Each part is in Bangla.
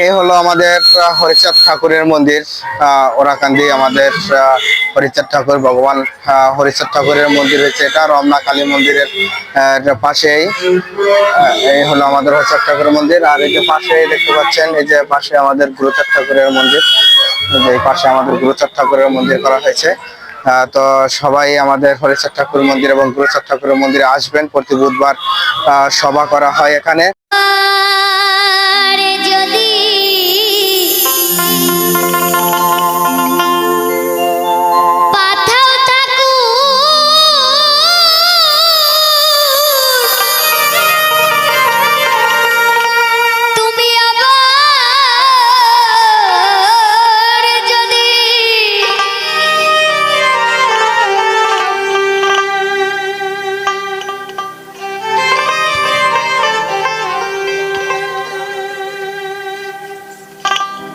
এই হলো আমাদের হরিচাঁদ ঠাকুরের মন্দির। ওরাকান্দি আমাদের হরিচাঁদ ঠাকুর ভগবান হরিচাঁদ ঠাকুরের মন্দির হচ্ছে এটা, রমনা কালী মন্দিরের পাশেই। এই হলো আমাদের হরিচাঁদ ঠাকুরের মন্দির। আর এই যে পাশে দেখতে পাচ্ছেন, এই যে পাশে আমাদের গুরুচাঁদ ঠাকুরের মন্দির। এই পাশে আমাদের গুরুচাঁদ ঠাকুরের মন্দির করা হয়েছে। তো সবাই আমাদের হরিচাঁদ ঠাকুর মন্দির এবং গুরুচাঁদ ঠাকুরের মন্দিরে আসবেন। প্রতি বুধবার সভা করা হয় এখানে।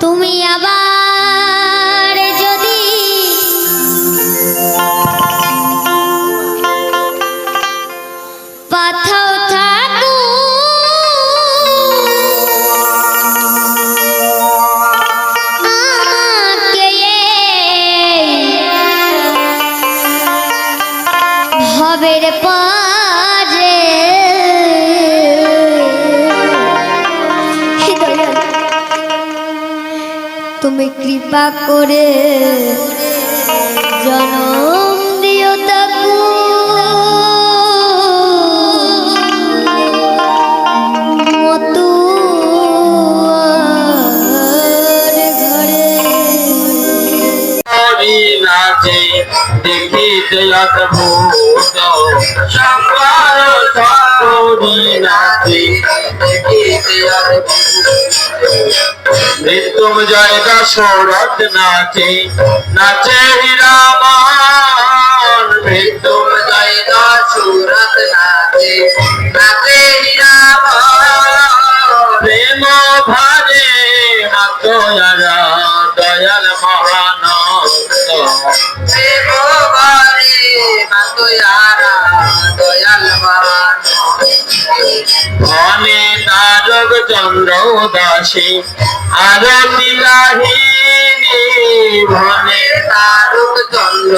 তুমি আবার যদি পাথাও থাকো, আমাকে ভবের পারে তুমি কৃপা করে জনম দিও তাকু, ঘরে নাচে দেখিতে অদ্ভুত সকাল ঠাকুরি নাচে দেখিতে অদ্ভুত মৃত্যুঞ্জয় দশরথ নাচে নাচে রামান, মৃত্যুঞ্জয় দশরথ নাচে নাচে রামান, প্রেম ভারে মাতোয়ারা দয়াল মহানন্দ, প্রেম ভারে মাতোয়ারা দয়াল মহানন্দ, ধনে তারক চন্দ্র দাসী আরতি লাহিনী, ধনে তারক চন্দ্র